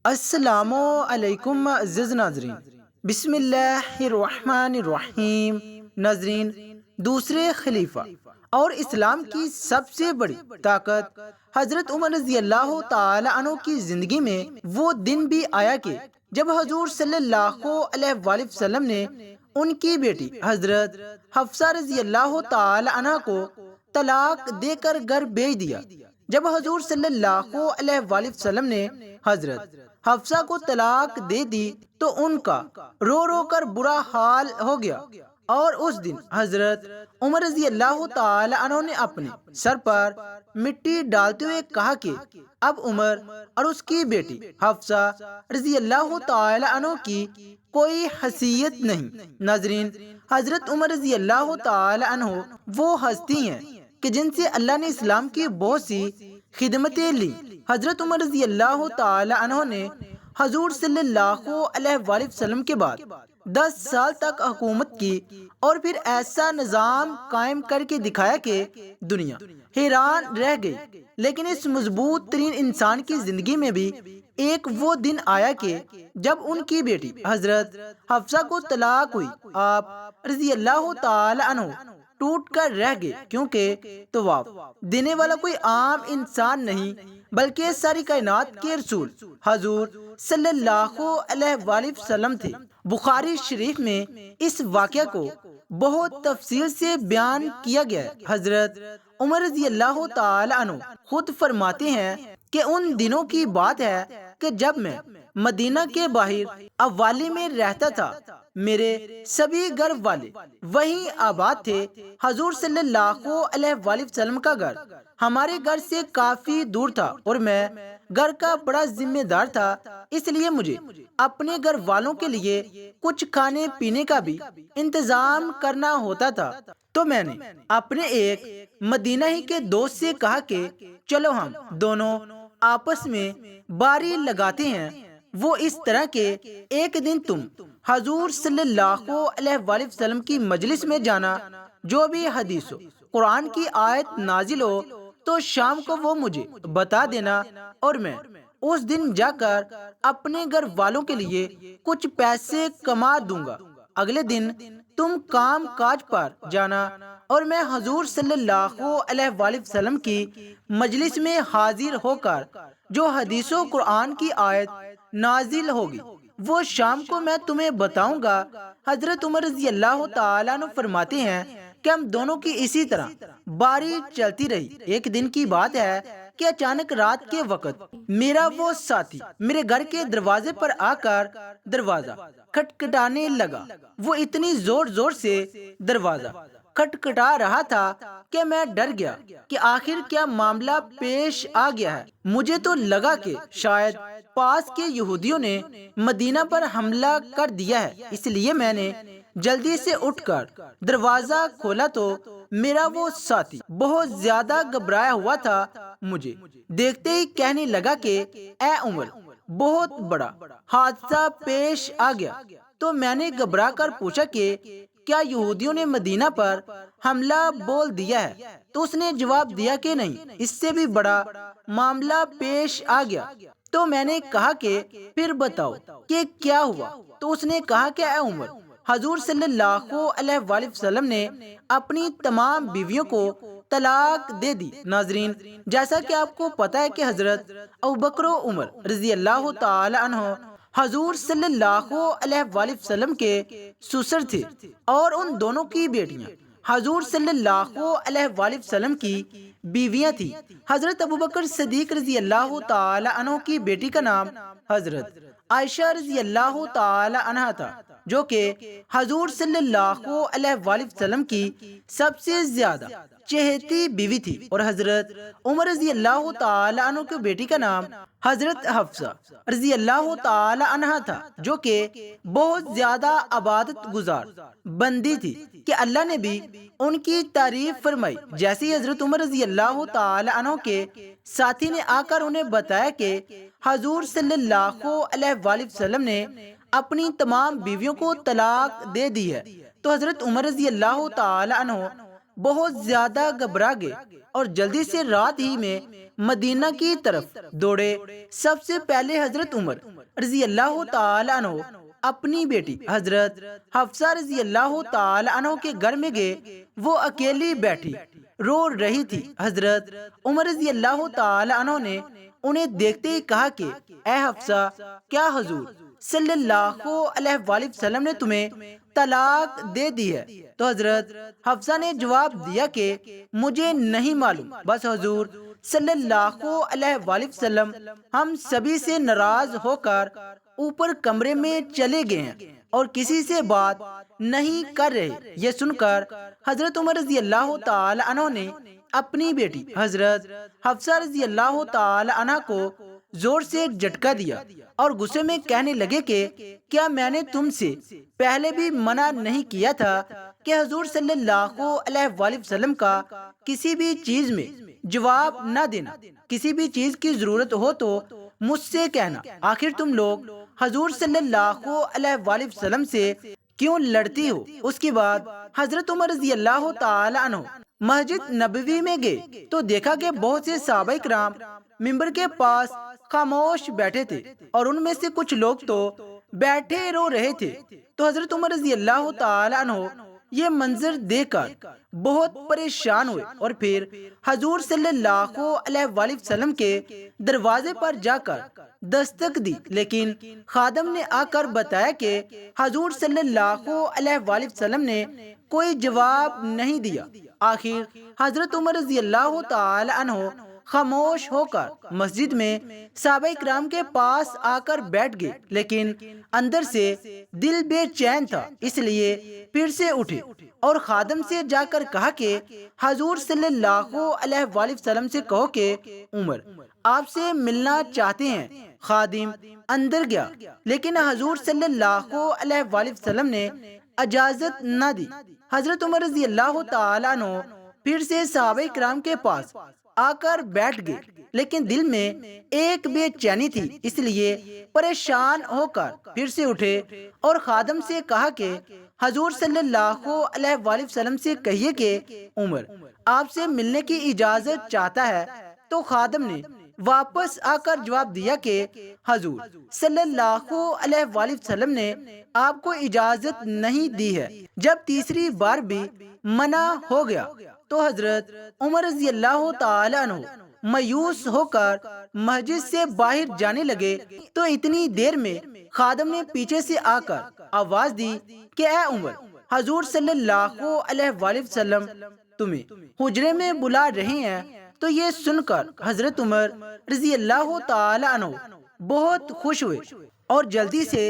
السلام علیکم عزیز ناظرین، بسم اللہ الرحمن الرحیم۔ ناظرین، دوسرے خلیفہ اور اسلام کی سب سے بڑی طاقت حضرت عمر رضی اللہ تعالی عنہ کی زندگی میں وہ دن بھی آیا کہ جب حضور صلی اللہ علیہ وآلہ وسلم نے ان کی بیٹی حضرت حفصہ رضی اللہ تعالی عنہ کو طلاق دے کر گھر بھیج دیا۔ جب حضور صلی اللہ علیہ وآلہ وسلم نے حضرت حفصہ کو طلاق دے دی تو ان کا رو رو کر برا حال ہو گیا، اور اس دن حضرت عمر رضی اللہ تعالی عنہ نے اپنے سر پر مٹی ڈالتے ہوئے کہا کہ اب عمر اور اس کی بیٹی حفصہ رضی اللہ تعالی عنہ کی کوئی حیثیت نہیں۔ ناظرین، حضرت عمر رضی اللہ تعالی عنہ وہ ہستی ہیں کہ جن سے اللہ نے اسلام کی بہت سی خدمتیں لی۔ حضرت عمر رضی اللہ تعالی عنہ نے حضور صلی اللہ علیہ وآلہ وسلم کے بعد 10 سال تک حکومت کی، اور پھر ایسا نظام قائم کر کے دکھایا کہ دنیا حیران رہ گئی۔ لیکن اس مضبوط ترین انسان کی زندگی میں بھی ایک وہ دن آیا کہ جب ان کی بیٹی حضرت حفصہ کو طلاق ہوئی، آپ رضی اللہ تعالی عنہ ٹوٹ کر رہ گئے، کیونکہ طواف دینے والا کوئی عام انسان نہیں بلکہ ساری کائنات کے رسول حضور صلی اللہ علیہ وآلہ وسلم تھے۔ بخاری شریف میں اس واقعہ کو بہت تفصیل سے بیان کیا گیا ہے۔ حضرت عمر رضی اللہ تعالی عنہ خود فرماتے ہیں کہ ان دنوں کی بات ہے کہ جب میں مدینہ کے باہر اوالی میں رہتا تھا، میرے سبھی گھر والے وہیں آباد تھے۔ حضور صلی اللہ علیہ وآلہ وسلم کا گھر ہمارے گھر سے کافی دور تھا، اور میں گھر کا بڑا ذمہ دار تھا، اس لیے مجھے اپنے گھر والوں کے لیے کچھ کھانے پینے کا بھی انتظام کرنا ہوتا تھا۔ تو میں نے اپنے ایک مدینہ ہی کے دوست سے کہا کہ چلو ہم دونوں آپس میں باری لگاتے ہیں۔ وہ اس طرح کہ ایک دن تم حضور صلی اللہ علیہ وآلہ وسلم کی مجلس میں جانا، جو بھی حدیث و قرآن کی آیت نازل ہو تو شام کو وہ مجھے بتا دینا، اور میں اس دن جا کر اپنے گھر والوں کے لیے کچھ پیسے کما دوں گا۔ اگلے دن تم کام کاج پر جانا، اور میں حضور صلی اللہ علیہ وآلہ وسلم کی مجلس میں حاضر ہو کر جو حدیث و قرآن کی آیت نازل ہوگی وہ شام کو میں تمہیں بتاؤں گا۔ حضرت عمر رضی اللہ تعالیٰ عنہ فرماتے ہیں کہ ہم دونوں کی اسی طرح باری چلتی رہی۔ ایک دن کی بات ہے کہ اچانک رات کے وقت میرا وہ ساتھی میرے گھر کے دروازے پر آ کر دروازہ کھٹکھٹانے لگا۔ وہ اتنی زور زور سے دروازہ کھٹکھٹا رہا تھا کہ میں ڈر گیا کہ آخر کیا معاملہ پیش آ گیا ہے۔ مجھے تو لگا کہ شاید پاس کے یہودیوں نے مدینہ پر حملہ کر دیا ہے، اس لیے میں نے جلدی سے اٹھ کر دروازہ کھولا تو میرا وہ ساتھی بہت زیادہ گھبرایا ہوا تھا۔ مجھے دیکھتے ہی کہنے لگا کہ اے عمر، بہت بڑا حادثہ پیش آ گیا۔ تو میں نے گھبرا کر پوچھا کہ کیا یہودیوں نے مدینہ پر حملہ بول دیا ہے؟ تو اس نے جواب دیا کہ نہیں، اس سے بھی بڑا معاملہ پیش آ گیا۔ تو میں نے کہا کہ پھر بتاؤ کہ کیا ہوا؟ تو اس نے کہا کہ اے عمر، حضور صلی اللہ علیہ وآلہ وسلم نے اپنی تمام بیویوں کو طلاق دے دی۔ ناظرین، جیسا کہ آپ کو پتہ ہے کہ حضرت ابوبکر و عمر رضی اللہ تعالی عنہ حضور صلی اللہ علیہ وآلہ وسلم کے سسر تھے، اور ان دونوں کی بیٹیاں حضور صلی اللہ علیہ وآلہ وسلم کی بیویاں تھیں۔ حضرت ابوبکر صدیق رضی اللہ تعالی عنہ کی بیٹی کا نام حضرت عائشہ رضی اللہ تعالی عنہ تھا، جو کہ حضور صلی اللہ علیہ وآلہ وسلم کی سب سے زیادہ چہیتی بیوی تھی، اور حضرت عمر رضی اللہ تعالی عنہ کی بیٹی کا نام حضرت حفصہ رضی اللہ تعالی عنہ تھا، جو کہ بہت زیادہ عبادت گزار بندی تھی کہ اللہ نے بھی ان کی تعریف فرمائی۔ جیسے ہی حضرت عمر رضی اللہ تعالی عنہ کے ساتھی نے آ کر انہیں بتایا کہ حضور صلی اللہ علیہ وآلہ وسلم نے اپنی تمام بیویوں کو طلاق دے دی ہے، تو حضرت عمر رضی اللہ تعالی عنہ بہت زیادہ گھبرا گئے اور جلدی سے رات ہی میں مدینہ کی طرف دوڑے۔ سب سے پہلے حضرت عمر رضی اللہ تعالی عنہ اپنی بیٹی حضرت حفصہ رضی اللہ تعالی عنہ کے گھر میں گئے۔ وہ اکیلی بیٹھی رو رہی تھی۔ حضرت عمر رضی اللہ تعالی عنہ نے انہیں دیکھتے ہی کہا کہ اے حفصہ، کیا حضور صلی اللہ علیہ وآلہ وسلم نے تمہیں طلاق دے دی ہے؟ تو حضرت حفصہ نے جواب دیا کہ مجھے نہیں معلوم، بس حضور صلی اللہ علیہ وآلہ وسلم ہم سبھی سے ناراض ہو کر اوپر کمرے میں چلے گئے ہیں اور کسی سے بات نہیں کر رہے۔ یہ سن کر حضرت عمر رضی اللہ تعالی عنہ نے اپنی بیٹی حضرت حفصہ رضی اللہ تعالی عنہ کو زور سے جھٹکا دیا اور غصے میں کہنے لگے کہ کیا میں نے تم سے پہلے بھی منع نہیں کیا تھا کہ حضور صلی اللہ علیہ وآلہ وسلم کا کسی بھی چیز میں جواب نہ دینا؟ کسی بھی چیز کی ضرورت ہو تو مجھ سے کہنا۔ آخر تم لوگ حضور صلی اللہ علیہ وآلہ وسلم سے کیوں لڑتی ہو؟ اس کے بعد حضرت عمر رضی اللہ تعالی عنہ مسجد نبوی میں گئے تو دیکھا کہ بہت سے صحابہ کرام منبر کے پاس خاموش بیٹھے تھے اور ان میں سے کچھ لوگ تو بیٹھے رو رہے تھے۔ تو حضرت عمر رضی اللہ تعالی عنہ یہ منظر دیکھ کر بہت پریشان ہوئے اور پھر حضور صلی اللہ علیہ وآلہ وسلم کے دروازے پر جا کر دستک دی، لیکن خادم نے آ کر بتایا کہ حضور صلی اللہ علیہ وآلہ وسلم نے کوئی جواب نہیں دیا۔ آخر حضرت عمر رضی اللہ تعالی عنہ خاموش ہو کر مسجد میں صحابہ کرام کے پاس آ کر بیٹھ گئے، لیکن اندر سے دل بے چین تھا، اس لیے پھر سے اٹھے اور خادم سے جا کر کہا کہ حضور صلی اللہ علیہ وآلہ وسلم سے کہو کہ عمر آپ سے ملنا چاہتے ہیں۔ خادم اندر گیا، لیکن حضور صلی اللہ علیہ وآلہ وسلم نے اجازت نہ دی۔ حضرت عمر رضی اللہ تعالی عنہ پھر سے صحابہ کرام کے پاس آ کر بیٹھ گئے، لیکن دل میں ایک بے چینی تھی، اس لیے پریشان ہو کر پھر سے اٹھے اور خادم سے کہا کہ حضور صلی اللہ علیہ وآلہ وسلم سے کہیے کہ عمر آپ سے ملنے کی اجازت چاہتا ہے۔ تو خادم نے واپس آ کر جواب دیا کہ حضور صلی اللہ علیہ وآلہ وسلم نے آپ کو اجازت نہیں دی ہے۔ جب تیسری بار بھی منع ہو گیا تو حضرت عمر رضی اللہ تعالی عنہ مایوس ہو کر مسجد سے باہر جانے لگے تو اتنی دیر میں خادم نے پیچھے سے آ کر آواز دی کہ اے عمر، حضور صلی اللہ علیہ وآلہ وسلم تمہیں حجرے میں بلا رہے ہیں۔ تو یہ سن کر حضرت عمر رضی اللہ تعالی عنہ بہت خوش ہوئے اور جلدی سے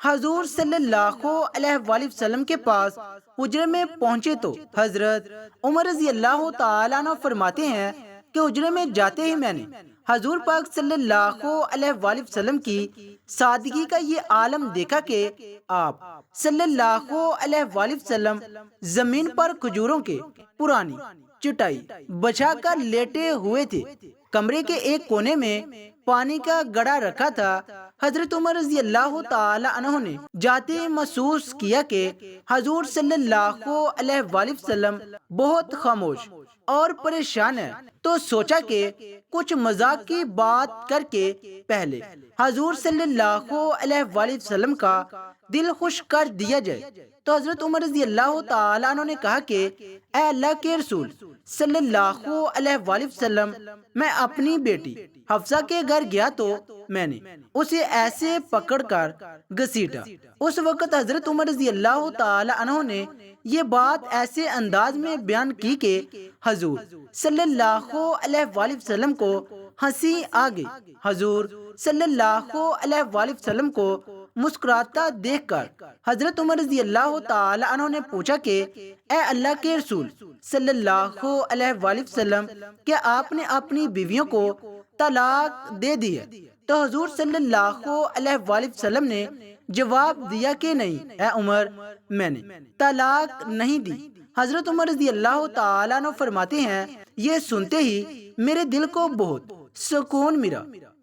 حضور صلی اللہ علیہ وآلہ وسلم کے پاس حجرے میں پہنچے تو حضرت عمر رضی اللہ تعالی عنہ فرماتے ہیں کہ حجرے میں جاتے ہی میں نے حضور پاک صلی اللہ علیہ وآلہ وسلم کی سادگی کا یہ عالم دیکھا کہ آپ صلی اللہ علیہ وآلہ وسلم زمین پر کھجوروں کے پرانی چٹائی بچھا کر لیٹے ہوئے تھے۔ کمرے کے ایک کونے میں پانی کا گڑا رکھا تھا۔ حضرت عمر رضی اللہ تعالی عنہ نے جاتے ہی محسوس کیا کہ حضور صلی اللہ علیہ وآلہ وسلم بہت خاموش اور پریشان ہے، تو سوچا کہ کچھ مذاق کی بات کر کے پہلے حضور صلی اللہ علیہ وآلہ وسلم کا دل خوش کر دیا جائے۔ تو حضرت عمر رضی اللہ تعالی عنہ نے کہا کہ اے اللہ کے رسول صلی اللہ علیہ وآلہ وسلم، میں اپنی بیٹی حفصہ کے گھر گیا تو میں نے اسے ایسے پکڑ کر گھسیٹا۔ اس وقت حضرت عمر رضی اللہ تعالی عنہ نے یہ بات ایسے انداز میں بیان کی کہ حضور صلی اللہ علیہ وآلہ وسلم کو ہنسی آ گئی۔ حضور صلی اللہ علیہ وآلہ وسلم کو مسکراتا دیکھ کر حضرت عمر رضی اللہ تعالی عنہ نے پوچھا کہ اے اللہ کے رسول صلی اللہ علیہ وآلہ وسلم، کیا آپ نے اپنی بیویوں کو طلاق دے دی ہے؟ تو حضور صلی اللہ علیہ وآلہ وسلم نے جواب دیا کہ نہیں اے عمر، میں نے طلاق نہیں دی۔ حضرت عمر رضی اللہ تعالیٰ عنہ فرماتے ہیں یہ سنتے ہی میرے دل کو بہت سکون ملا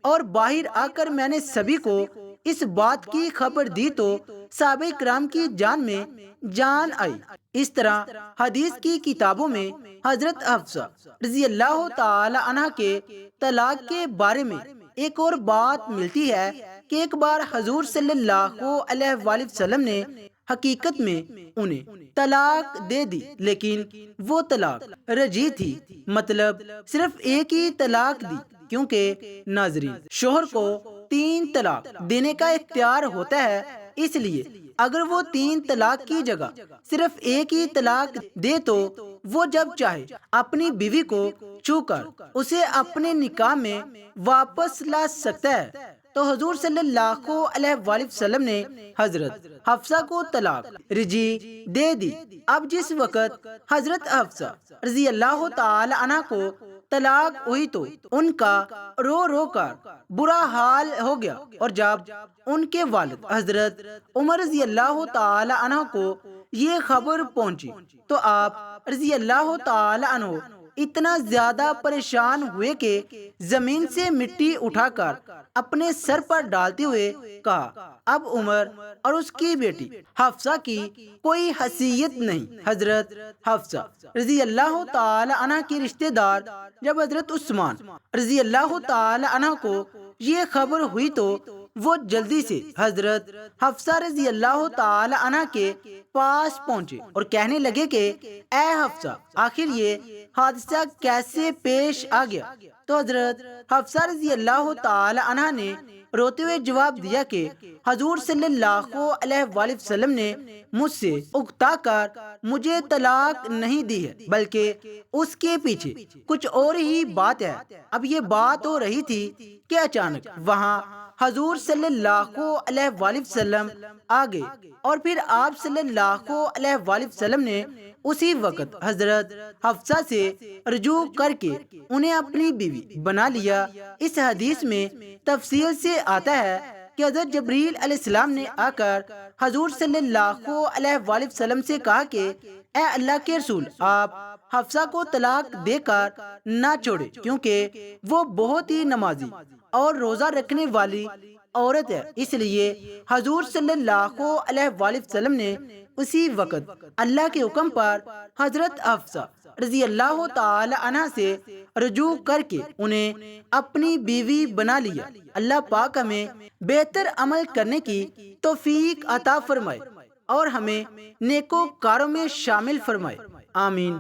اور باہر آ کر میں نے سبھی کو اس بات کی خبر دی تو صحابہ کرام کی جان میں جان آئی۔ اس طرح حدیث کی کتابوں میں حضرت حفصہ رضی اللہ تعالی عنہ کے طلاق کے بارے میں ایک اور بات ملتی ہے کہ ایک بار حضور صلی اللہ علیہ وآلہ وسلم نے حقیقت میں انہیں طلاق دے دی، لیکن وہ طلاق رجعی تھی، مطلب صرف ایک ہی طلاق دی، کیونکہ ناظرین شوہر کو 3 طلاق دینے کا اختیار ہوتا ہے، اس لیے اگر وہ 3 طلاق کی جگہ صرف ایک ہی طلاق دے تو وہ جب چاہے اپنی بیوی کو چھو کر اسے اپنے نکاح میں واپس لا سکتا ہے۔ تو حضور صلی اللہ علیہ وآلہ وسلم نے حضرت حفصہ کو طلاق رجعی دے دی۔ اب جس وقت حضرت حفصہ رضی اللہ تعالی عنہ کو طلاق ہوئی تو ان کا رو رو کر برا حال ہو گیا، اور جب ان کے والد حضرت عمر رضی اللہ تعالی عنہ کو یہ خبر پہنچی تو آپ رضی اللہ تعالی عنہ اتنا زیادہ پریشان ہوئے کہ زمین سے مٹی اٹھا کر اپنے سر پر ڈالتے ہوئے کہا، اب عمر اور اس کی بیٹی حفصہ کی کوئی حیثیت نہیں۔ حضرت حفصہ رضی اللہ تعالی عنہ کے رشتہ دار جب حضرت عثمان رضی اللہ تعالی عنہ کو یہ خبر ہوئی تو وہ جلدی سے حضرت حفصہ رضی اللہ تعالی عنہ کے پاس پہنچے اور کہنے لگے کہ اے حفصہ، آخر یہ حادثہ کیسے پیش آ گیا؟ تو حضرت حفصہ رضی اللہ تعالی عنہ نے روتے ہوئے جواب دیا کہ حضور صلی اللہ علیہ وآلہ وسلم نے مجھ سے اکتا کر مجھے طلاق نہیں دی ہے، بلکہ اس کے پیچھے کچھ اور ہی بات ہے۔ اب یہ بات ہو رہی تھی کہ اچانک وہاں حضور صلی اللہ علیہ وآلہ وسلم آ گئے، اور پھر آپ صلی اللہ علیہ وآلہ وسلم نے اسی وقت حضرت حفصہ سے رجوع کر کے انہیں اپنی بیوی بنا لیا۔ اس حدیث میں تفصیل سے آتا ہے کہ حضرت جبریل علیہ السلام نے آ کر حضور صلی اللہ علیہ وآلہ وسلم سے کہا کہ اے اللہ کے رسول، آپ حفصہ کو طلاق دے کر نہ چھوڑے، کیونکہ وہ بہت ہی نمازی اور روزہ رکھنے والی عورت ہے۔ اس لیے حضور صلی اللہ علیہ وآلہ وسلم نے اسی وقت اللہ کے حکم پر حضرت حفصہ رضی اللہ تعالی عنہ سے رجوع کر کے انہیں اپنی بیوی بنا لیا۔ اللہ پاک ہمیں بہتر عمل کرنے کی توفیق عطا فرمائے اور ہمیں نیکوکاروں میں شامل فرمائے، آمین۔